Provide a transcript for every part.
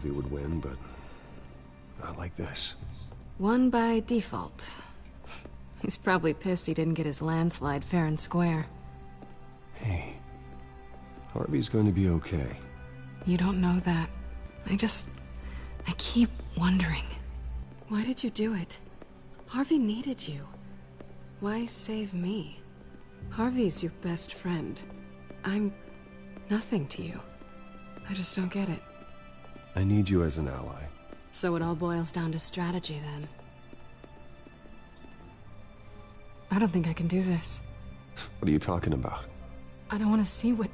He would win, but not like this. Won by default. He's probably pissed he didn't get his landslide fair and square. Hey, Harvey's going to be okay. You don't know that. I keep wondering. Why did you do it? Harvey needed you. Why save me? Harvey's your best friend. I'm nothing to you. I just don't get it. I need you as an ally. So it all boils down to strategy, then. I don't think I can do this. What are you talking about? I don't want to see what...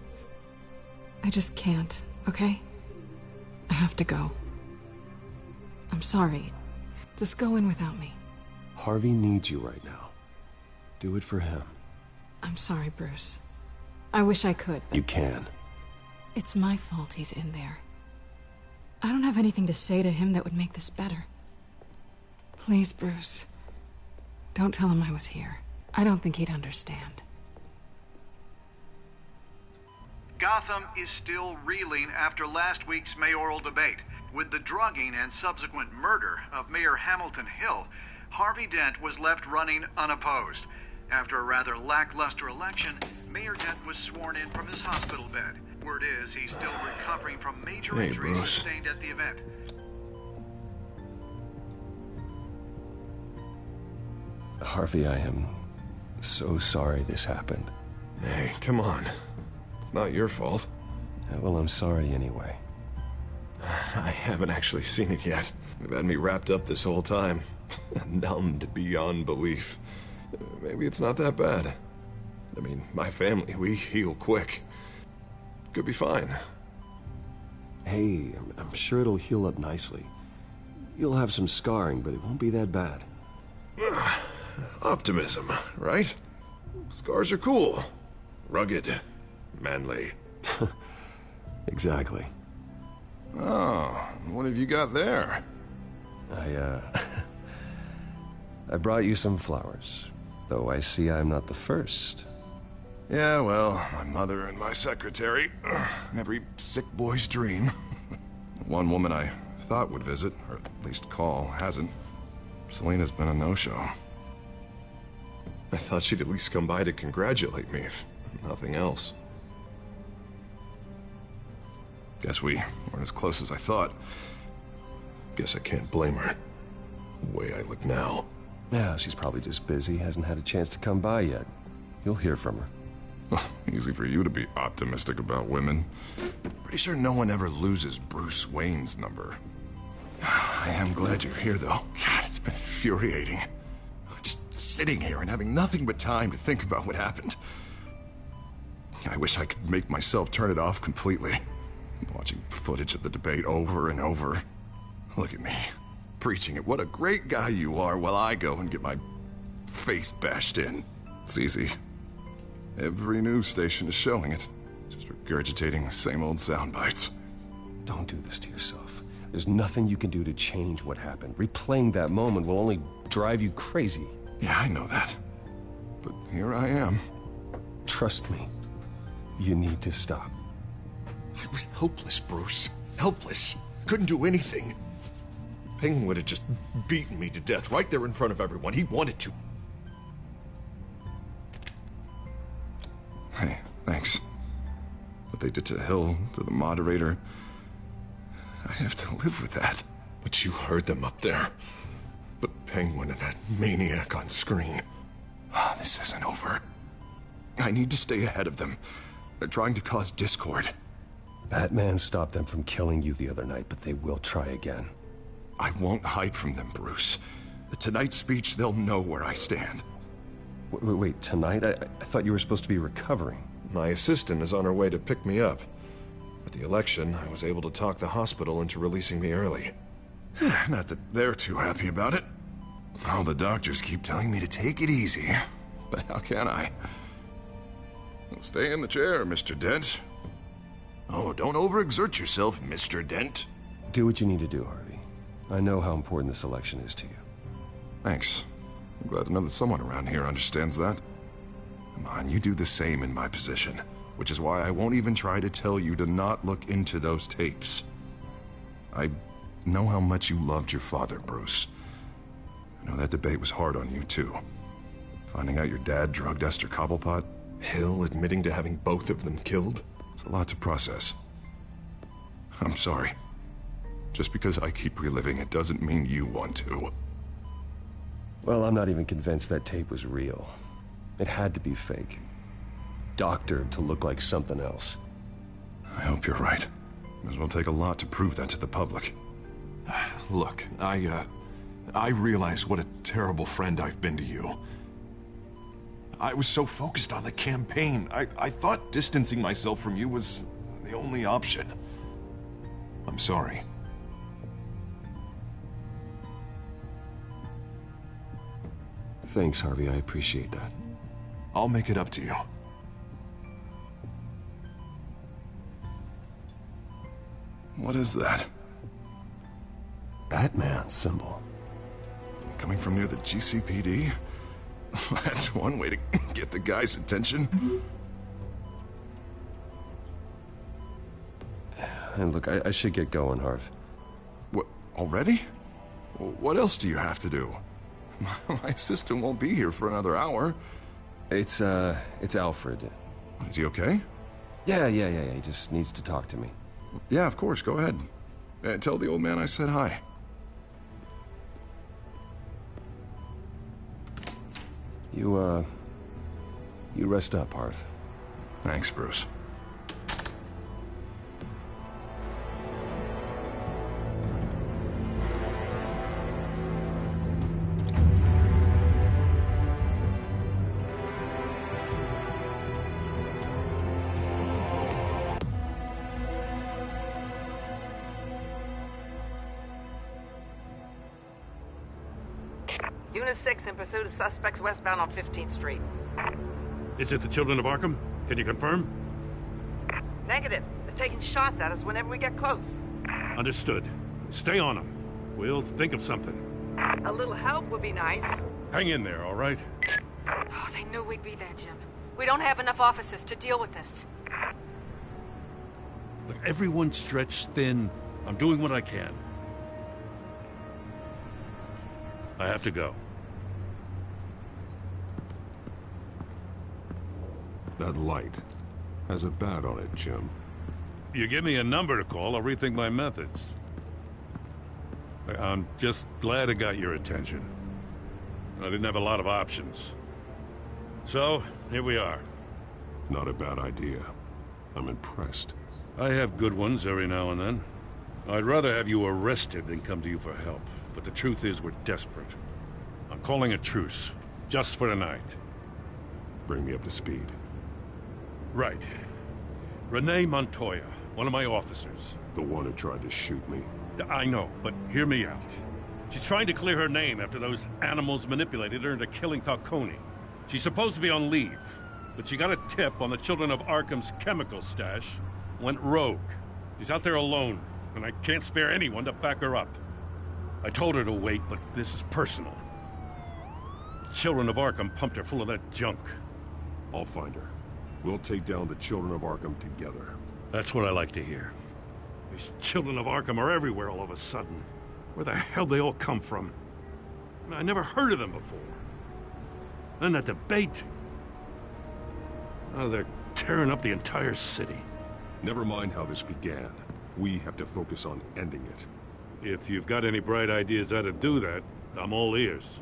I just can't, okay? I have to go. I'm sorry. Just go in without me. Harvey needs you right now. Do it for him. I'm sorry, Bruce. I wish I could, but... You can. It's my fault he's in there. I don't have anything to say to him that would make this better. Please, Bruce. Don't tell him I was here. I don't think he'd understand. Gotham is still reeling after last week's mayoral debate. With the drugging and subsequent murder of Mayor Hamilton Hill, Harvey Dent was left running unopposed. After a rather lackluster election, Mayor Dent was sworn in from his hospital bed. Word is he's still recovering from major injuries sustained at the event. Harvey, I am so sorry this happened. Hey, come on. It's not your fault. Well, I'm sorry anyway. I haven't actually seen it yet. You've had me wrapped up this whole time. Numbed beyond belief. Maybe it's not that bad. I mean, my family, we heal quick. Could be fine. Hey, I'm sure it'll heal up nicely. You'll have some scarring, but it won't be that bad. Optimism, right? Scars are cool. Rugged. Manly. Exactly. Oh, what have you got there? I brought you some flowers. Though I see I'm not the first. Yeah, well, my mother and my secretary. Every sick boy's dream. One woman I thought would visit, or at least call, hasn't. Selena's been a no-show. I thought she'd at least come by to congratulate me, if nothing else. Guess we weren't as close as I thought. Guess I can't blame her. The way I look now. Yeah, she's probably just busy, hasn't had a chance to come by yet. You'll hear from her. Easy for you to be optimistic about women. Pretty sure no one ever loses Bruce Wayne's number. I am glad you're here, though. God, it's been infuriating. Just sitting here and having nothing but time to think about what happened. I wish I could make myself turn it off completely. Watching footage of the debate over and over. Look at me, preaching at what a great guy you are while I go and get my face bashed in. It's easy. Every news station is showing it. Just regurgitating the same old sound bites. Don't do this to yourself. There's nothing you can do to change what happened. Replaying that moment will only drive you crazy. Yeah, I know that. But here I am. Trust me. You need to stop. I was helpless, Bruce. Helpless. Couldn't do anything. Penguin would have just beaten me to death right there in front of everyone. He wanted to. Hey, thanks. What they did to Hill, to the moderator, I have to live with that. But you heard them up there. The Penguin and that maniac on screen. This isn't over. I need to stay ahead of them. They're trying to cause discord. Batman stopped them from killing you the other night, but they will try again. I won't hide from them, Bruce. The Tonight speech, they'll know where I stand. Wait, tonight? I thought you were supposed to be recovering. My assistant is on her way to pick me up. With the election, I was able to talk the hospital into releasing me early. Not that they're too happy about it. All the doctors keep telling me to take it easy. But how can I? Well, stay in the chair, Mr. Dent. Oh, don't overexert yourself, Mr. Dent. Do what you need to do, Harvey. I know how important this election is to you. Thanks. I'm glad to know that someone around here understands that. Come on, you do the same in my position, which is why I won't even try to tell you to not look into those tapes. I know how much you loved your father, Bruce. I know that debate was hard on you, too. Finding out your dad drugged Esther Cobblepot, Hill admitting to having both of them killed, it's a lot to process. I'm sorry. Just because I keep reliving it doesn't mean you want to. Well, I'm not even convinced that tape was real. It had to be fake. Doctored to look like something else. I hope you're right. It will take a lot to prove that to the public. Look, I realize what a terrible friend I've been to you. I was so focused on the campaign. I thought distancing myself from you was the only option. I'm sorry. Thanks, Harvey. I appreciate that. I'll make it up to you. What is that? Batman symbol. Coming from near the GCPD? That's one way to get the guy's attention. And look, I should get going, Harv. What, already? What else do you have to do? My assistant won't be here for another hour. It's Alfred. Is he okay? Yeah. He just needs to talk to me. Yeah, of course, go ahead. Tell the old man I said hi. You rest up, Harv. Thanks, Bruce. Unit 6 in pursuit of suspects westbound on 15th Street. Is it the Children of Arkham? Can you confirm? Negative. They're taking shots at us whenever we get close. Understood. Stay on them. We'll think of something. A little help would be nice. Hang in there, all right? Oh, they knew we'd be there, Jim. We don't have enough officers to deal with this. Look, everyone's stretched thin. I'm doing what I can. I have to go. That light has a bat on it, Jim. You give me a number to call, I'll rethink my methods. I'm just glad it got your attention. I didn't have a lot of options. So, here we are. Not a bad idea. I'm impressed. I have good ones every now and then. I'd rather have you arrested than come to you for help. But the truth is, we're desperate. I'm calling a truce, just for tonight. Bring me up to speed. Right. Renee Montoya, one of my officers. The one who tried to shoot me. I know, but hear me out. She's trying to clear her name after those animals manipulated her into killing Falcone. She's supposed to be on leave, but she got a tip on the Children of Arkham's chemical stash, went rogue. She's out there alone, and I can't spare anyone to back her up. I told her to wait, but this is personal. The Children of Arkham pumped her full of that junk. I'll find her. We'll take down the Children of Arkham together. That's what I like to hear. These Children of Arkham are everywhere all of a sudden. Where the hell they all come from? I never heard of them before. Then that debate. Oh, they're tearing up the entire city. Never mind how this began. We have to focus on ending it. If you've got any bright ideas how to do that, I'm all ears.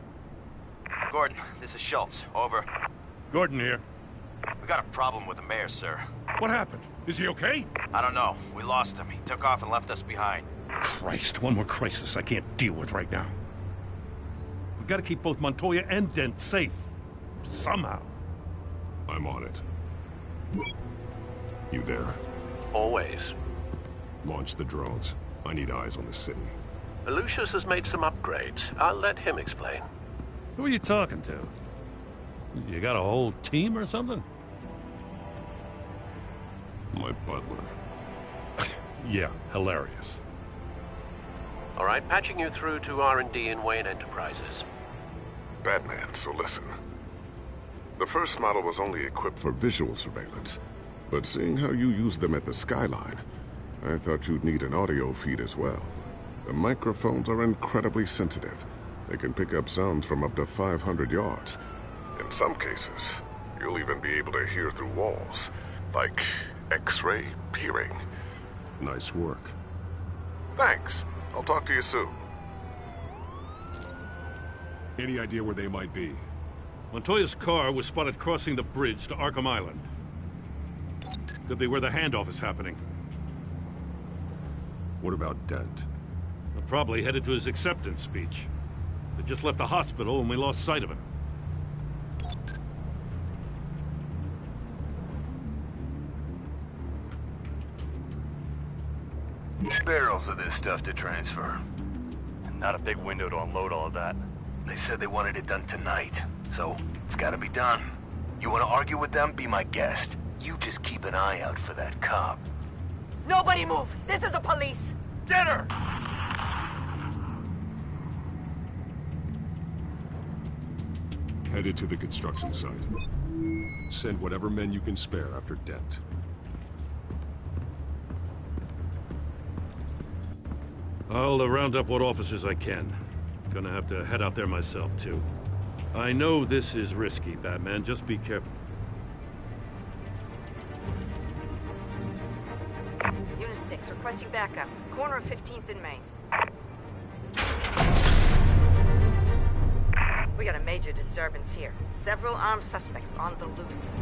Gordon, this is Schultz. Over. Gordon here. We got a problem with the mayor, sir. What happened? Is he okay? I don't know. We lost him. He took off and left us behind. Christ, one more crisis I can't deal with right now. We've got to keep both Montoya and Dent safe. Somehow. I'm on it. You there? Always. Launch the drones. I need eyes on the city. Lucius has made some upgrades. I'll let him explain. Who are you talking to? You got a whole team or something? My butler. Yeah, hilarious. All right, patching you through to R&D in Wayne Enterprises. Batman, so listen. The first model was only equipped for visual surveillance, but seeing how you use them at the skyline, I thought you'd need an audio feed as well. The microphones are incredibly sensitive. They can pick up sounds from up to 500 yards. In some cases, you'll even be able to hear through walls, like X-ray peering. Nice work. Thanks. I'll talk to you soon. Any idea where they might be? Montoya's car was spotted crossing the bridge to Arkham Island. Could be where the handoff is happening. What about Dent? They're probably headed to his acceptance speech. They just left the hospital and we lost sight of him. Barrels of this stuff to transfer. And not a big window to unload all of that. They said they wanted it done tonight, so it's gotta be done. You wanna argue with them? Be my guest. You just keep an eye out for that cop. Nobody move! This is the police! Get her! Headed to the construction site. Send whatever men you can spare after Dent. I'll round up what officers I can. Gonna have to head out there myself, too. I know this is risky, Batman. Just be careful. Unit 6, requesting backup. Corner of 15th and Main. We got a major disturbance here. Several armed suspects on the loose.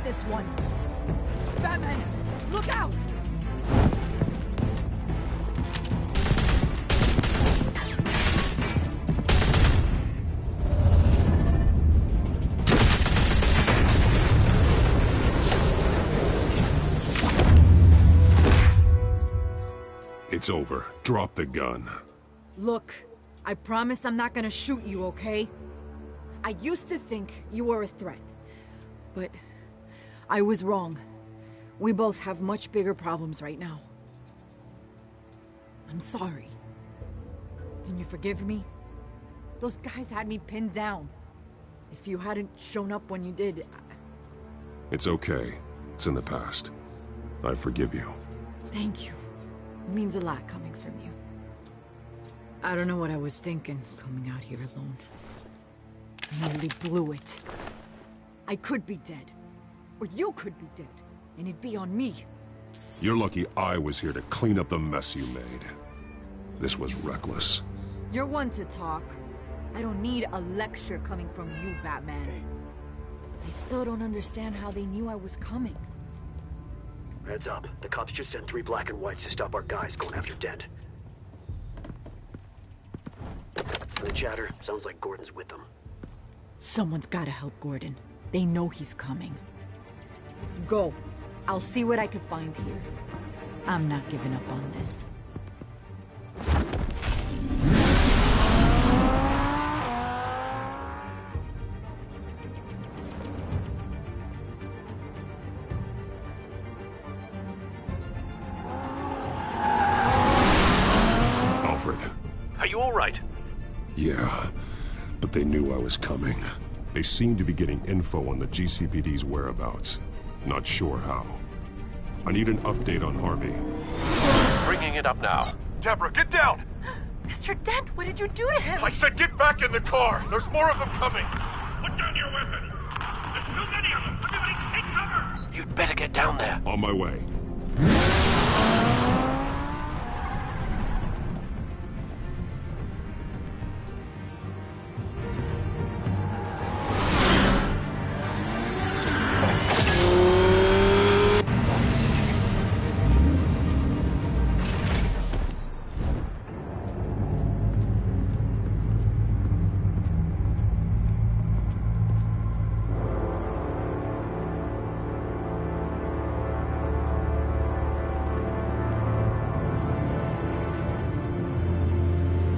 This one. Batman, look out! It's over. Drop the gun. Look, I promise I'm not gonna shoot you, okay? I used to think you were a threat, but I was wrong. We both have much bigger problems right now. I'm sorry. Can you forgive me? Those guys had me pinned down. If you hadn't shown up when you did, It's okay. It's in the past. I forgive you. Thank you. It means a lot coming from you. I don't know what I was thinking, coming out here alone. I nearly blew it. I could be dead. Or you could be dead, and it'd be on me. You're lucky I was here to clean up the mess you made. This was reckless. You're one to talk. I don't need a lecture coming from you, Batman. I still don't understand how they knew I was coming. Heads up. The cops just sent 3 black and whites to stop our guys going after Dent. The chatter sounds like Gordon's with them. Someone's gotta help Gordon. They know he's coming. Go. I'll see what I can find here. I'm not giving up on this. Alfred. Are you all right? Yeah, but they knew I was coming. They seemed to be getting info on the GCPD's whereabouts. Not sure how. I need an update on Harvey. Bringing it up now. Deborah, get down! Mr. Dent, what did you do to him? I said get back in the car! There's more of them coming! Put down your weapon! There's too many of them! Everybody take cover! You'd better get down there. On my way.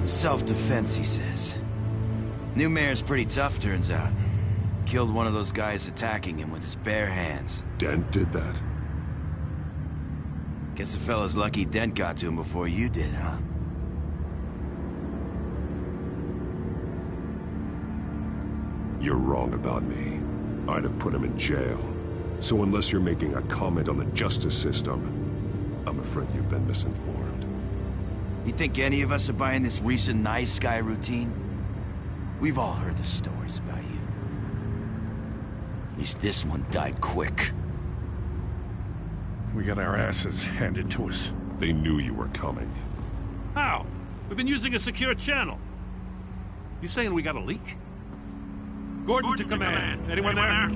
Self-defense, he says. New mayor's pretty tough, turns out. Killed one of those guys attacking him with his bare hands. Dent did that? Guess the fella's lucky Dent got to him before you did, huh? You're wrong about me. I'd have put him in jail. So unless you're making a comment on the justice system, I'm afraid you've been misinformed. You think any of us are buying this recent nice guy routine? We've all heard the stories about you. At least this one died quick. We got our asses handed to us. They knew you were coming. How? We've been using a secure channel. You saying we got a leak? Gordon to command. Anyone there?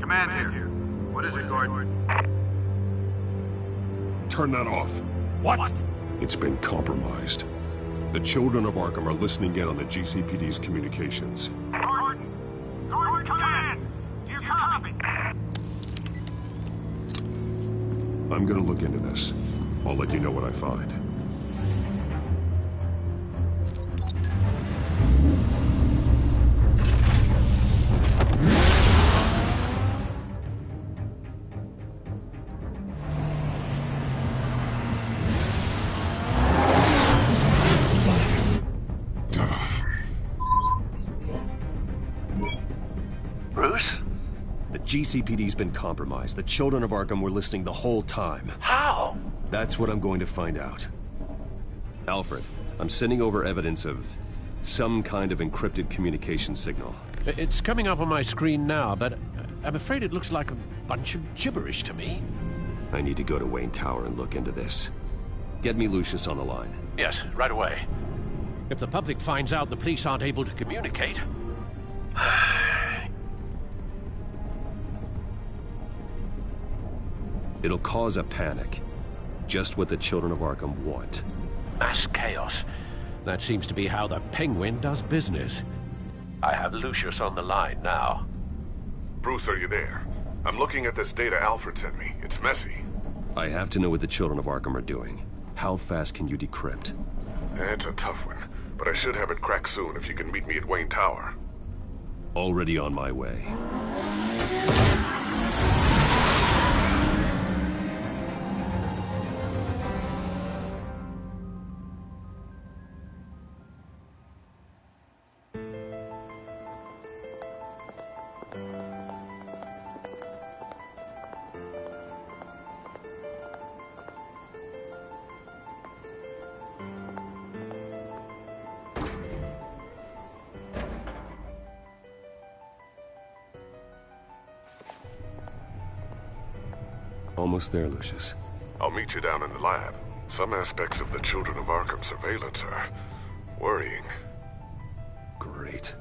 Command here. What is it, Gordon? Turn that off. What? It's been compromised. The children of Arkham are listening in on the GCPD's communications. Gordon! Gordon, command! Do you copy? I'm gonna look into this. I'll let you know what I find. Bruce? The GCPD's been compromised. The children of Arkham were listening the whole time. How? That's what I'm going to find out. Alfred, I'm sending over evidence of some kind of encrypted communication signal. It's coming up on my screen now, but I'm afraid it looks like a bunch of gibberish to me. I need to go to Wayne Tower and look into this. Get me Lucius on the line. Yes, right away. If the public finds out the police aren't able to communicate... It'll cause a panic. Just what the children of Arkham want. Mass chaos. That seems to be how the Penguin does business. I have Lucius on the line now. Bruce, are you there? I'm looking at this data Alfred sent me. It's messy. I have to know what the children of Arkham are doing. How fast can you decrypt? It's a tough one, but I should have it cracked soon if you can meet me at Wayne Tower. Already on my way. Almost there, Lucius. I'll meet you down in the lab. Some aspects of the Children of Arkham surveillance are worrying. Great.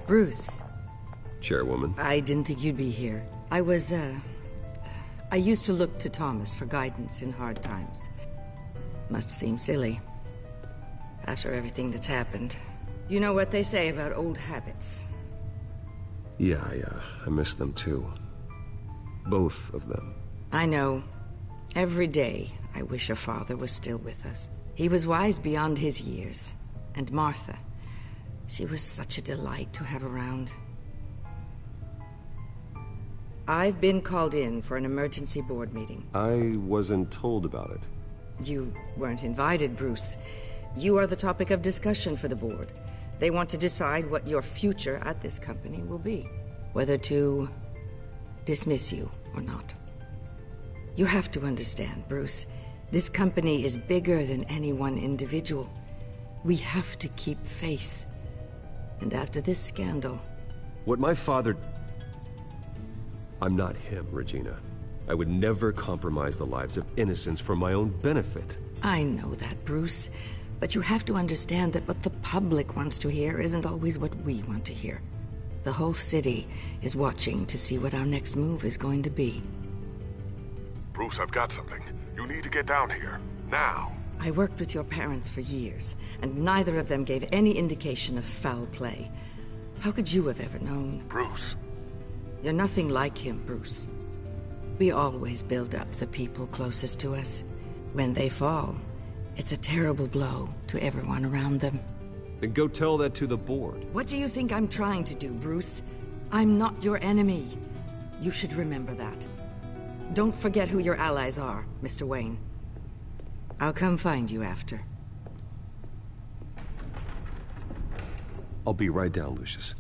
Bruce. Chairwoman. I didn't think you'd be here. I used to look to Thomas for guidance in hard times. Must seem silly. After everything that's happened. You know what they say about old habits. Yeah, I miss them too. Both of them. I know. Every day, I wish your father was still with us. He was wise beyond his years. And Martha, she was such a delight to have around. I've been called in for an emergency board meeting. I wasn't told about it. You weren't invited, Bruce. You are the topic of discussion for the board. They want to decide what your future at this company will be. Whether to dismiss you or not. You have to understand, Bruce. This company is bigger than any one individual. We have to keep face. And after this scandal... What my father... I'm not him, Regina. I would never compromise the lives of innocents for my own benefit. I know that, Bruce. But you have to understand that what the public wants to hear isn't always what we want to hear. The whole city is watching to see what our next move is going to be. Bruce, I've got something. You need to get down here. Now. I worked with your parents for years, and neither of them gave any indication of foul play. How could you have ever known? Bruce. You're nothing like him, Bruce. We always build up the people closest to us. When they fall, it's a terrible blow to everyone around them. Then go tell that to the board. What do you think I'm trying to do, Bruce? I'm not your enemy. You should remember that. Don't forget who your allies are, Mr. Wayne. I'll come find you after. I'll be right down, Lucius.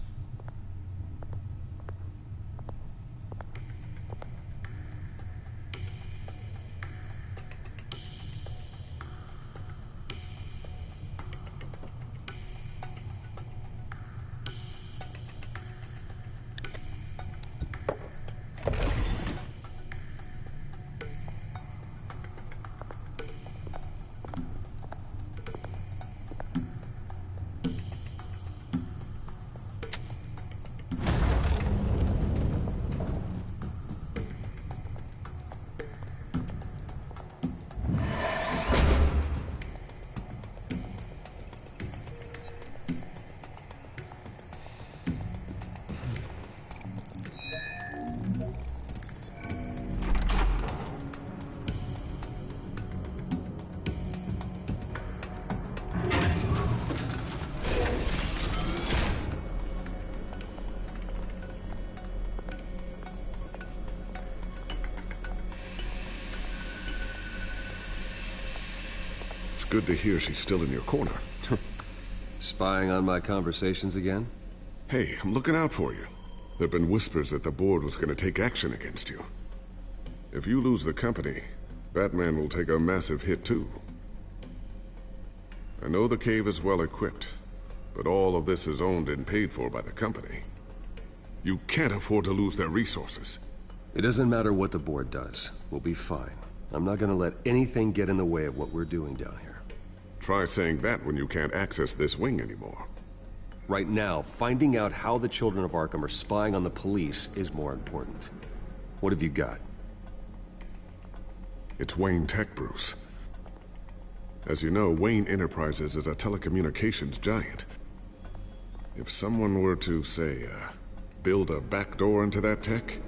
Good to hear she's still in your corner. Spying on my conversations again? Hey, I'm looking out for you. There've been whispers that the board was going to take action against you. If you lose the company, Batman will take a massive hit too. I know the cave is well equipped, but all of this is owned and paid for by the company. You can't afford to lose their resources. It doesn't matter what the board does. We'll be fine. I'm not gonna let anything get in the way of what we're doing down here. Try saying that when you can't access this wing anymore. Right now, finding out how the children of Arkham are spying on the police is more important. What have you got? It's Wayne Tech, Bruce. As you know, Wayne Enterprises is a telecommunications giant. If someone were to, say, build a backdoor into that tech...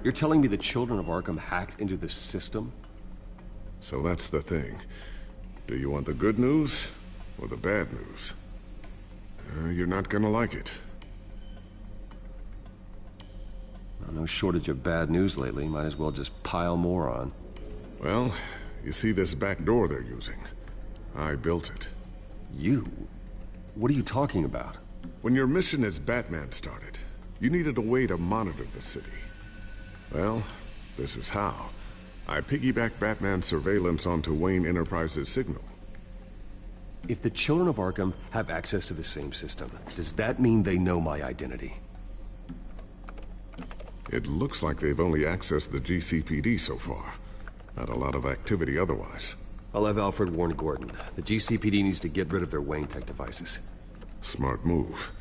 You're telling me the children of Arkham hacked into this system? So that's the thing. Do you want the good news or the bad news? You're not gonna like it. Well, no shortage of bad news lately. Might as well just pile more on. Well, you see this back door they're using? I built it. You? What are you talking about? When your mission as Batman started, you needed a way to monitor the city. Well, this is how. I piggybacked Batman's surveillance onto Wayne Enterprises' signal. If the children of Arkham have access to the same system, does that mean they know my identity? It looks like they've only accessed the GCPD so far. Not a lot of activity otherwise. I'll have Alfred warn Gordon. The GCPD needs to get rid of their Wayne Tech devices. Smart move.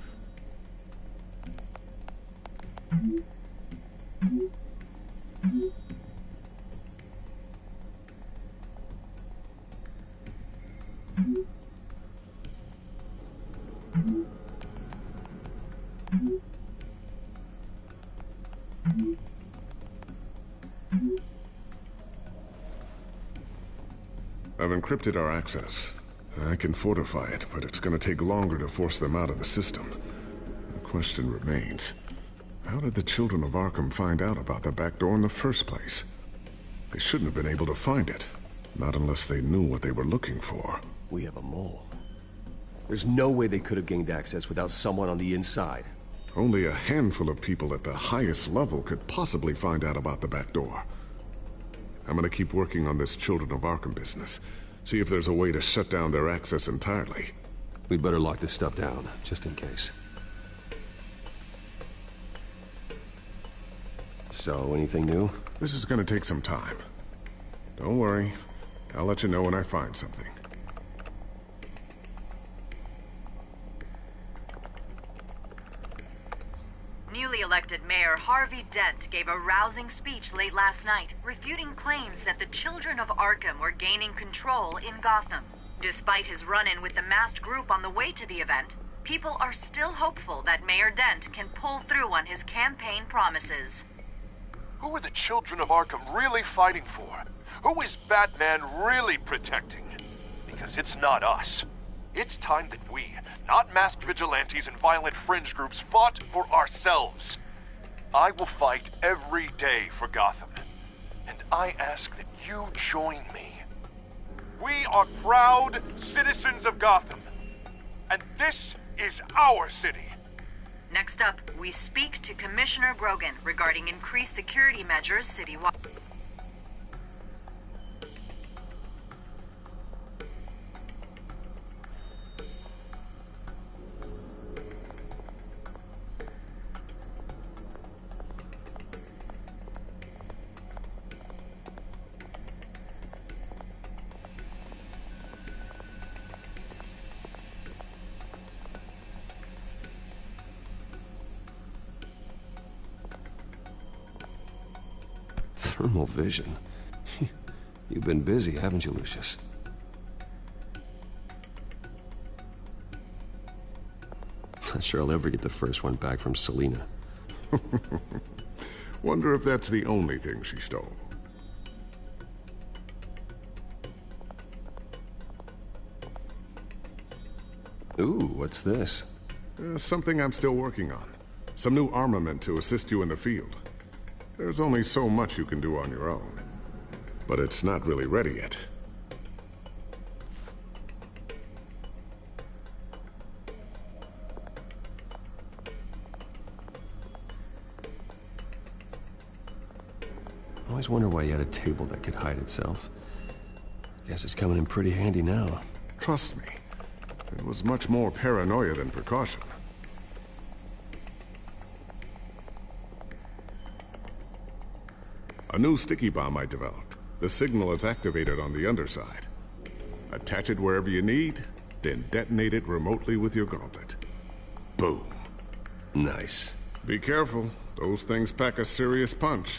I've encrypted our access. I can fortify it, but it's gonna take longer to force them out of the system. The question remains, how did the children of Arkham find out about the back door in the first place? They shouldn't have been able to find it. Not unless they knew what they were looking for. We have a mole. There's no way they could have gained access without someone on the inside. Only a handful of people at the highest level could possibly find out about the back door. I'm gonna keep working on this Children of Arkham business. See if there's a way to shut down their access entirely. We'd better lock this stuff down, just in case. So, anything new? This is gonna take some time. Don't worry. I'll let you know when I find something. Newly elected Mayor Harvey Dent gave a rousing speech late last night, refuting claims that the Children of Arkham were gaining control in Gotham. Despite his run-in with the masked group on the way to the event, people are still hopeful that Mayor Dent can pull through on his campaign promises. Who are the Children of Arkham really fighting for? Who is Batman really protecting? Because it's not us. It's time that we, not masked vigilantes and violent fringe groups, fought for ourselves. I will fight every day for Gotham. And I ask that you join me. We are proud citizens of Gotham. And this is our city. Next up, we speak to Commissioner Grogan regarding increased security measures citywide. Thermal vision. You've been busy, haven't you, Lucius? Not sure I'll ever get the first one back from Selina. Wonder if that's the only thing she stole. Ooh, what's this? Something I'm still working on. Some new armament to assist you in the field. There's only so much you can do on your own. But it's not really ready yet. I always wonder why you had a table that could hide itself. Guess it's coming in pretty handy now. Trust me, it was much more paranoia than precaution. A new sticky bomb I developed. The signal is activated on the underside. Attach it wherever you need, then detonate it remotely with your gauntlet. Boom. Nice. Be careful. Those things pack a serious punch.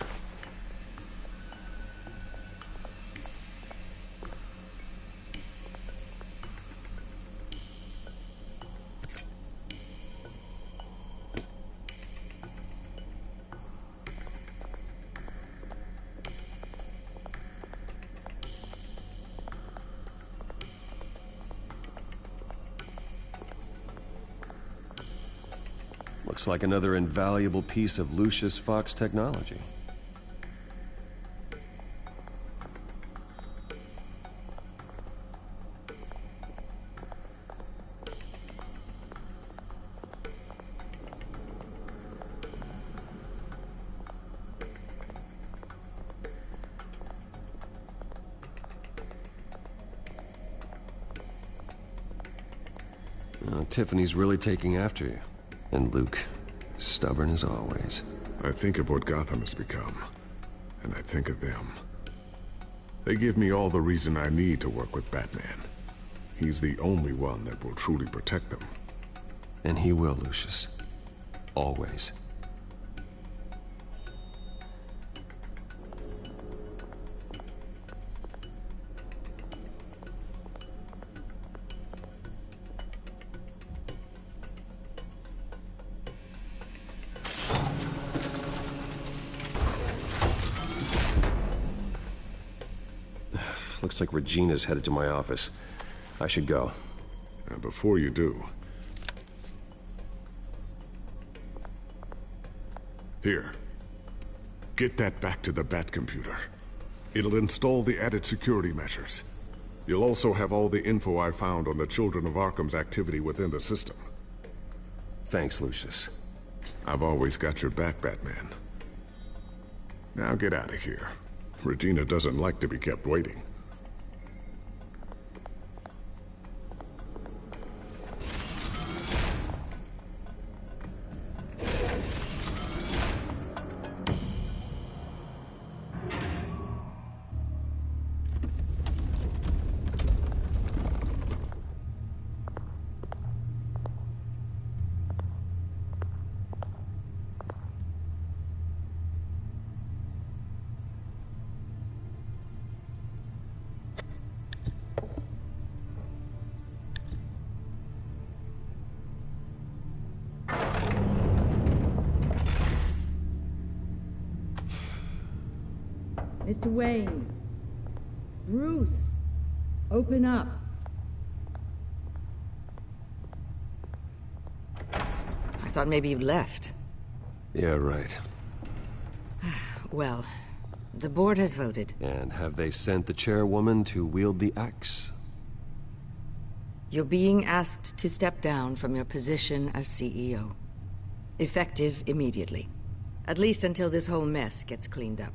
Looks like another invaluable piece of Lucius Fox technology. Tiffany's really taking after you. And Luke, stubborn as always. I think of what Gotham has become, and I think of them. They give me all the reason I need to work with Batman. He's the only one that will truly protect them. And he will, Lucius. Always. Looks like Regina's headed to my office. I should go. And before you do... Here. Get that back to the Bat computer. It'll install the added security measures. You'll also have all the info I found on the Children of Arkham's activity within the system. Thanks, Lucius. I've always got your back, Batman. Now get out of here. Regina doesn't like to be kept waiting. Mr. Wayne. Bruce. Open up. I thought maybe you'd left. Yeah, right. Well, the board has voted. And have they sent the chairwoman to wield the axe? You're being asked to step down from your position as CEO. Effective immediately. At least until this whole mess gets cleaned up.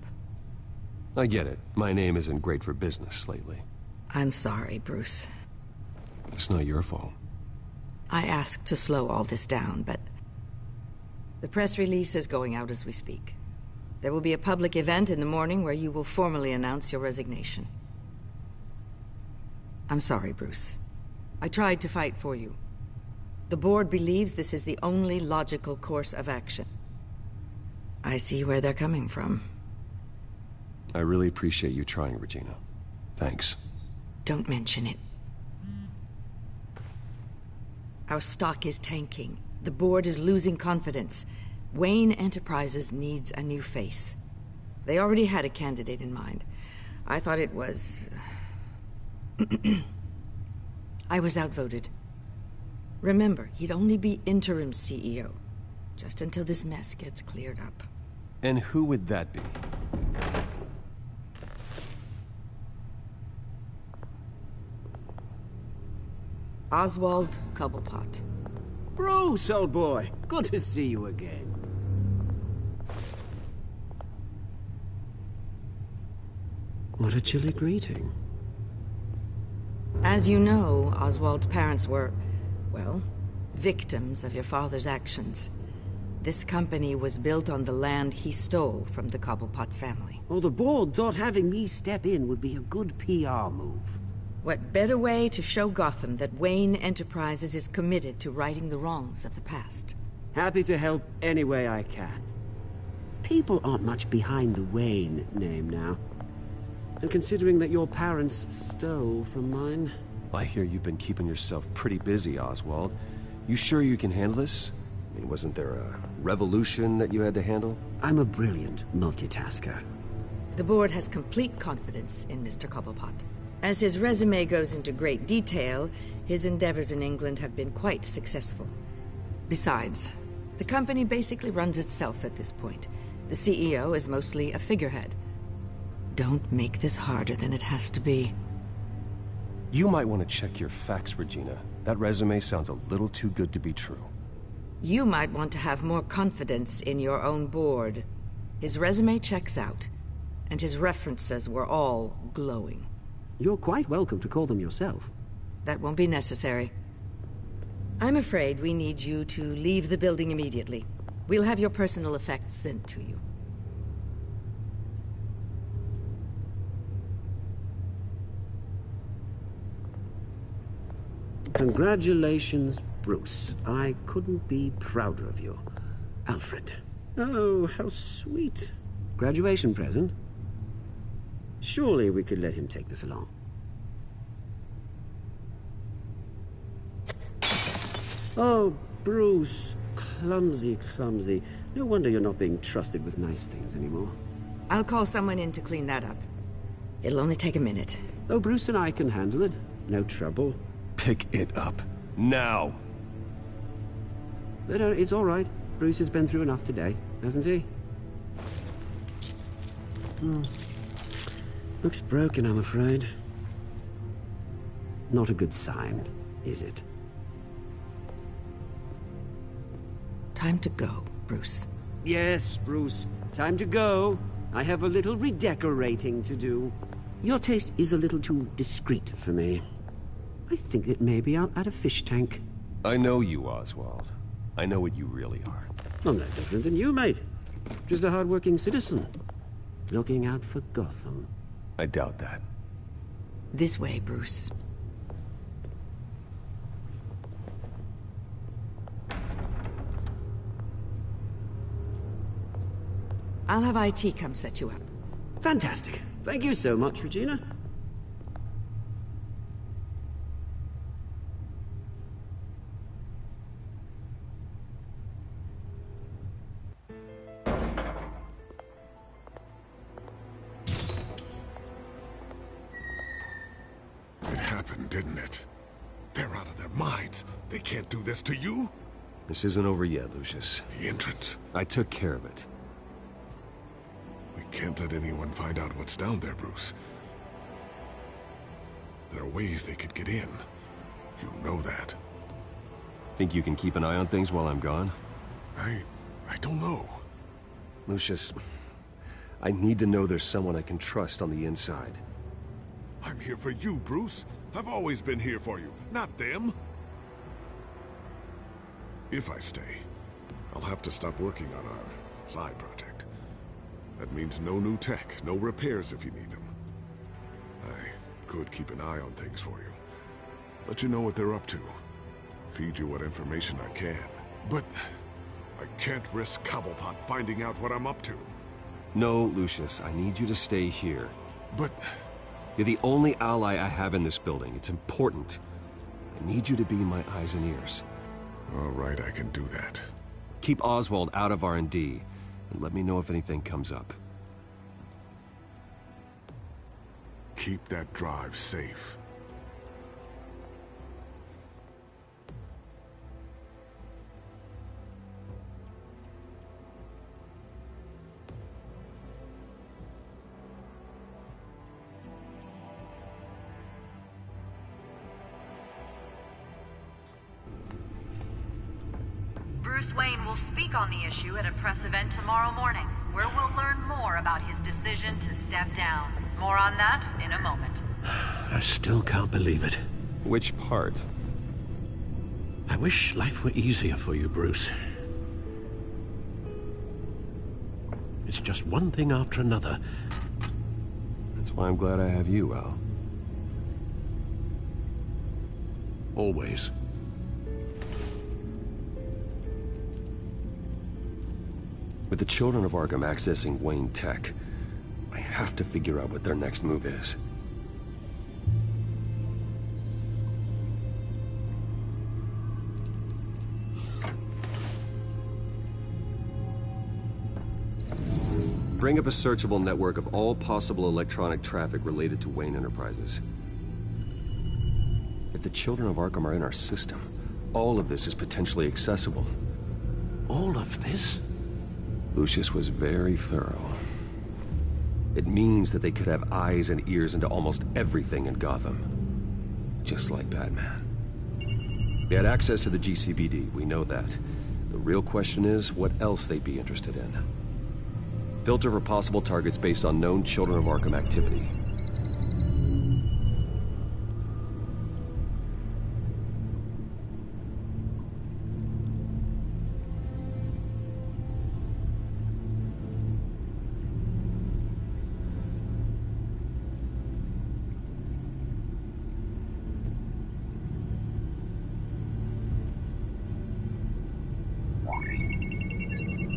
I get it. My name isn't great for business lately. I'm sorry, Bruce. It's not your fault. I asked to slow all this down, but... the press release is going out as we speak. There will be a public event in the morning where you will formally announce your resignation. I'm sorry, Bruce. I tried to fight for you. The board believes this is the only logical course of action. I see where they're coming from. I really appreciate you trying, Regina. Thanks. Don't mention it. Our stock is tanking. The board is losing confidence. Wayne Enterprises needs a new face. They already had a candidate in mind. I thought it was... I was outvoted. Remember, he'd only be interim CEO, just until this mess gets cleared up. And who would that be? Oswald Cobblepot. Bruce, old boy. Good to see you again. What a chilly greeting. As you know, Oswald's parents were, well, victims of your father's actions. This company was built on the land he stole from the Cobblepot family. Well, the board thought having me step in would be a good PR move. What better way to show Gotham that Wayne Enterprises is committed to righting the wrongs of the past? Happy to help any way I can. People aren't much behind the Wayne name now. And considering that your parents stole from mine... I hear you've been keeping yourself pretty busy, Oswald. You sure you can handle this? I mean, wasn't there a revolution that you had to handle? I'm a brilliant multitasker. The board has complete confidence in Mr. Cobblepot. As his resume goes into great detail, his endeavors in England have been quite successful. Besides, the company basically runs itself at this point. The CEO is mostly a figurehead. Don't make this harder than it has to be. You might want to check your facts, Regina. That resume sounds a little too good to be true. You might want to have more confidence in your own board. His resume checks out, and his references were all glowing. You're quite welcome to call them yourself. That won't be necessary. I'm afraid we need you to leave the building immediately. We'll have your personal effects sent to you. Congratulations, Bruce. I couldn't be prouder of you. Alfred. Oh, how sweet. Graduation present? Surely we could let him take this along. Oh, Bruce. Clumsy, clumsy. No wonder you're not being trusted with nice things anymore. I'll call someone in to clean that up. It'll only take a minute. Oh, Bruce and I can handle it. No trouble. Pick it up. Now! But it's all right. Bruce has been through enough today, hasn't he? Looks broken, I'm afraid. Not a good sign, is it? Time to go, Bruce. Yes, Bruce. Time to go. I have a little redecorating to do. Your taste is a little too discreet for me. I think that maybe I'm at a fish tank. I know you, Oswald. I know what you really are. I'm no different than you, mate. Just a hard-working citizen. Looking out for Gotham. I doubt that. This way, Bruce. I'll have IT come set you up. Fantastic. Thank you so much, Regina. It happened, didn't it? They're out of their minds. They can't do this to you. This isn't over yet, Lucius. The entrance. I took care of it. We can't let anyone find out what's down there, Bruce. There are ways they could get in. You know that. Think you can keep an eye on things while I'm gone? I don't know. Lucius, I need to know there's someone I can trust on the inside. I'm here for you, Bruce. I've always been here for you, not them. If I stay, I'll have to stop working on our side project. That means no new tech, no repairs if you need them. I could keep an eye on things for you. Let you know what they're up to. Feed you what information I can. But I can't risk Cobblepot finding out what I'm up to. No, Lucius, I need you to stay here. But... You're the only ally I have in this building. It's important. I need you to be my eyes and ears. All right, I can do that. Keep Oswald out of R&D, and let me know if anything comes up. Keep that drive safe. Bruce Wayne will speak on the issue at a press event tomorrow morning, where we'll learn more about his decision to step down. More on that in a moment. I still can't believe it. Which part? I wish life were easier for you, Bruce. It's just one thing after another. That's why I'm glad I have you, Al. Always. With the children of Arkham accessing Wayne Tech, I have to figure out what their next move is. Bring up a searchable network of all possible electronic traffic related to Wayne Enterprises. If the children of Arkham are in our system, all of this is potentially accessible. All of this? Lucius was very thorough. It means that they could have eyes and ears into almost everything in Gotham. Just like Batman. They had access to the GCBD, we know that. The real question is, what else they'd be interested in. Filter for possible targets based on known Children of Arkham activity.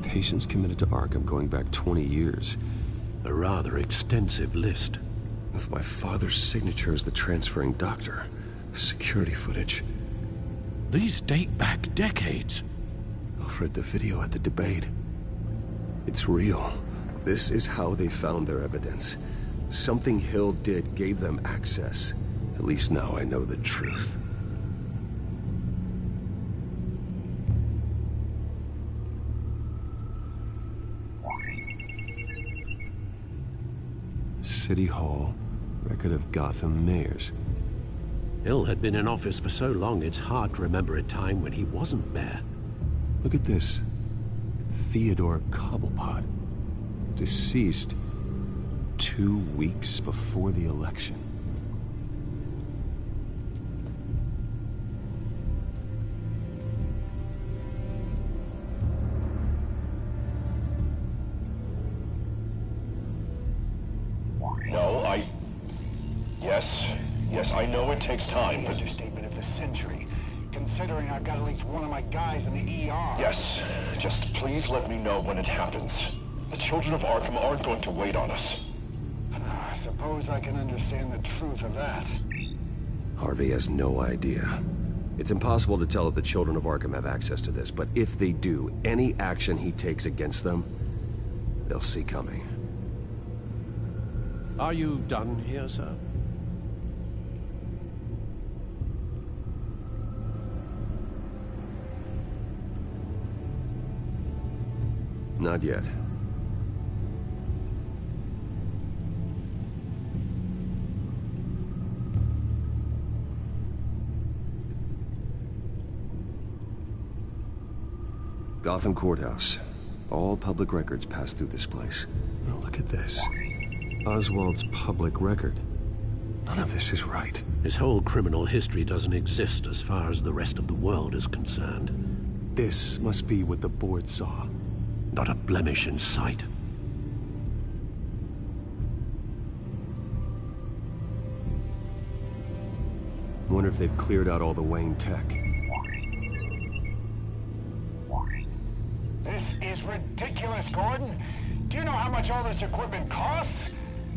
Patients committed to Arkham going back 20 years. A rather extensive list. With my father's signature as the transferring doctor. Security footage. These date back decades. Alfred, the video at the debate. It's real. This is how they found their evidence. Something Hill did gave them access. At least now I know the truth. City Hall, record of Gotham mayors. Hill had been in office for so long, it's hard to remember a time when he wasn't mayor. Look at this. Theodore Cobblepot. Deceased 2 weeks before the election. No, Yes, I know it takes time, but... Understatement of the century, considering I've got at least one of my guys in the ER. Yes, just please let me know when it happens. The children of Arkham aren't going to wait on us. I suppose I can understand the truth of that. Harvey has no idea. It's impossible to tell if the children of Arkham have access to this, but if they do, any action he takes against them, they'll see coming. Are you done here, sir? Not yet. Gotham Courthouse. All public records pass through this place. Now look at this. Oswald's public record. None of this is right. His whole criminal history doesn't exist as far as the rest of the world is concerned. This must be what the board saw. Not a blemish in sight. Wonder if they've cleared out all the Wayne tech. This is ridiculous, Gordon. Do you know how much all this equipment costs?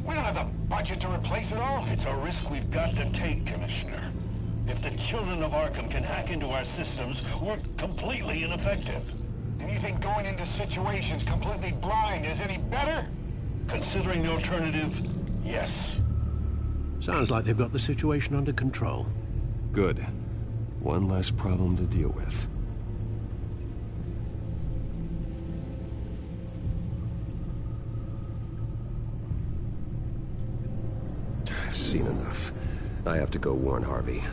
We don't have the budget to replace it all. It's a risk we've got to take, Commissioner. If the children of Arkham can hack into our systems, we're completely ineffective. And you think going into situations completely blind is any better? Considering the alternative, yes. Sounds like they've got the situation under control. Good. One less problem to deal with. I've seen enough. I have to go warn Harvey.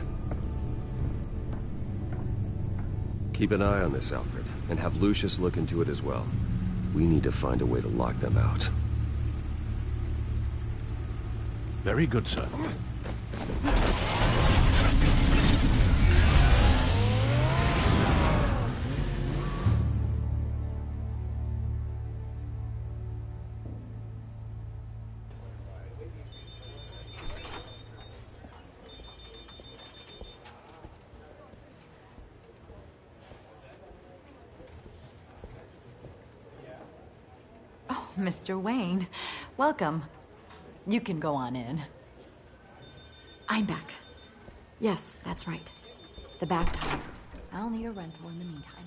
Keep an eye on this, Alfred, and have Lucius look into it as well. We need to find a way to lock them out. Very good, sir. Mr. Wayne, welcome. You can go on in. I'm back. Yes, that's right. The back tire. I'll need a rental in the meantime.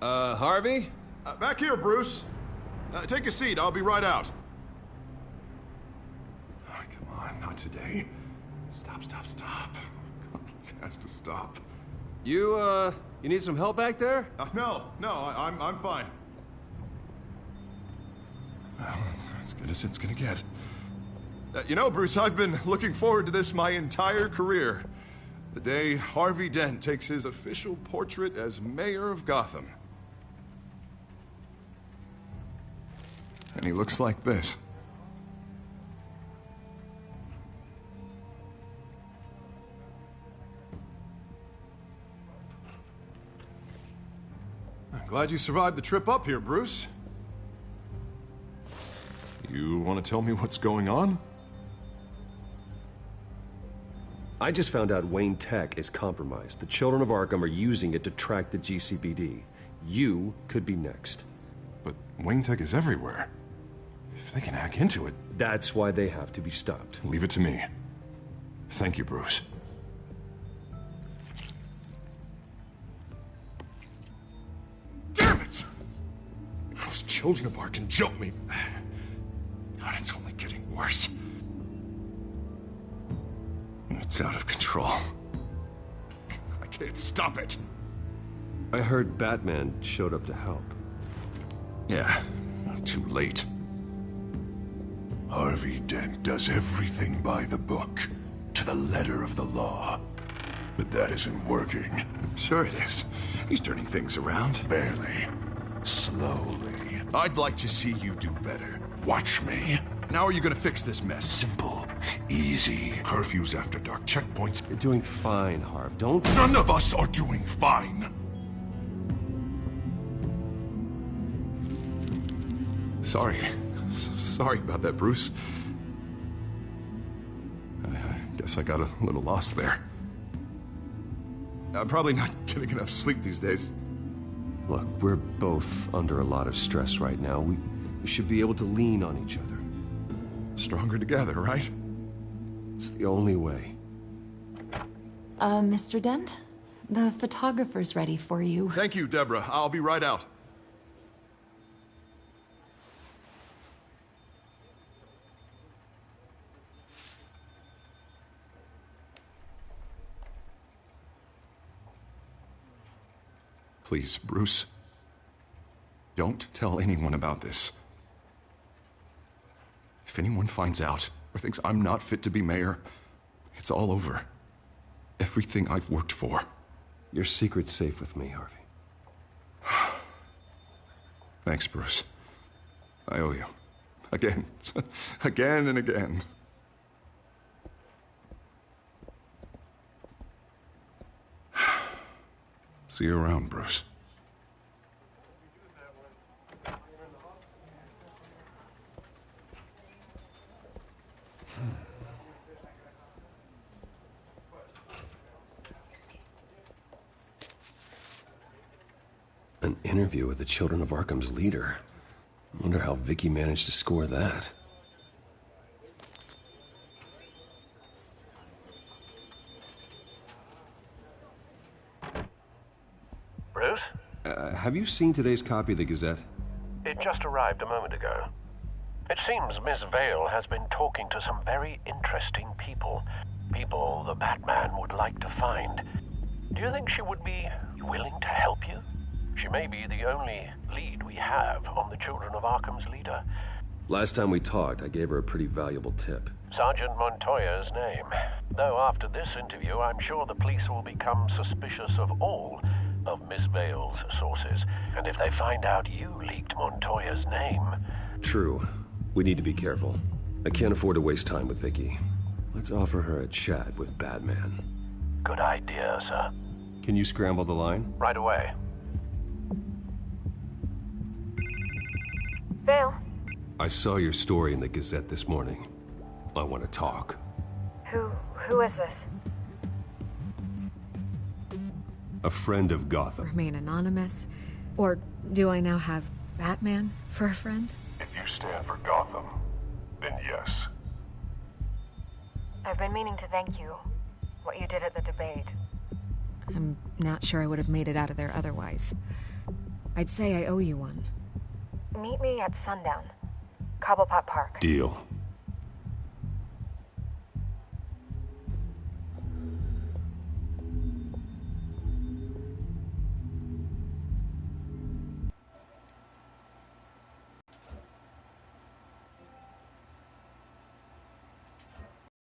Harvey? Back here, Bruce. Take a seat. I'll be right out. Oh, come on, not today. Stop. It has to stop. You need some help back there? No, I'm fine. Well, it's as good as it's gonna get. You know, Bruce, I've been looking forward to this my entire career. The day Harvey Dent takes his official portrait as mayor of Gotham. And he looks like this. I'm glad you survived the trip up here, Bruce. You want to tell me what's going on? I just found out Wayne Tech is compromised. The children of Arkham are using it to track the GCPD. You could be next. But Wayne Tech is everywhere. If they can hack into it... That's why they have to be stopped. Leave it to me. Thank you, Bruce. Damn it! Those children of Arkham jumped me. God, it's only getting worse. It's out of control. I can't stop it. I heard Batman showed up to help. Yeah, too late. Harvey Dent does everything by the book, to the letter of the law. But that isn't working. Sure it is. He's turning things around. Barely. Slowly. I'd like to see you do better. Watch me. How are you gonna fix this mess? Simple. Easy. Curfews after dark, checkpoints. You're doing fine, Harv. Don't... None of us are doing fine. Sorry. Sorry about that, Bruce. I guess I got a little lost there. I'm probably not getting enough sleep these days. Look, we're both under a lot of stress right now. We should be able to lean on each other. Stronger together, right? It's the only way. Mr. Dent? The photographer's ready for you. Thank you, Deborah. I'll be right out. Please, Bruce. Don't tell anyone about this. If anyone finds out or thinks I'm not fit to be mayor, it's all over. Everything I've worked for. Your secret's safe with me, Harvey. Thanks, Bruce. I owe you. Again. Again and again. See you around, Bruce. An interview with the Children of Arkham's leader. I wonder how Vicky managed to score that. Bruce? Have you seen today's copy of the Gazette? It just arrived a moment ago. It seems Miss Vale has been talking to some very interesting people. People the Batman would like to find. Do you think she would be willing to help you? She may be the only lead we have on the Children of Arkham's leader. Last time we talked, I gave her a pretty valuable tip. Sergeant Montoya's name. Though after this interview, I'm sure the police will become suspicious of all of Miss Vale's sources. And if they find out you leaked Montoya's name... True. We need to be careful. I can't afford to waste time with Vicky. Let's offer her a chat with Batman. Good idea, sir. Can you scramble the line? Right away. Vale? I saw your story in the Gazette this morning. I want to talk. Who is this? A friend of Gotham. Remain anonymous? Or do I now have Batman for a friend? If you stand for Gotham, then yes. I've been meaning to thank you. What you did at the debate. I'm not sure I would have made it out of there otherwise. I'd say I owe you one. Meet me at sundown. Cobblepot Park. Deal.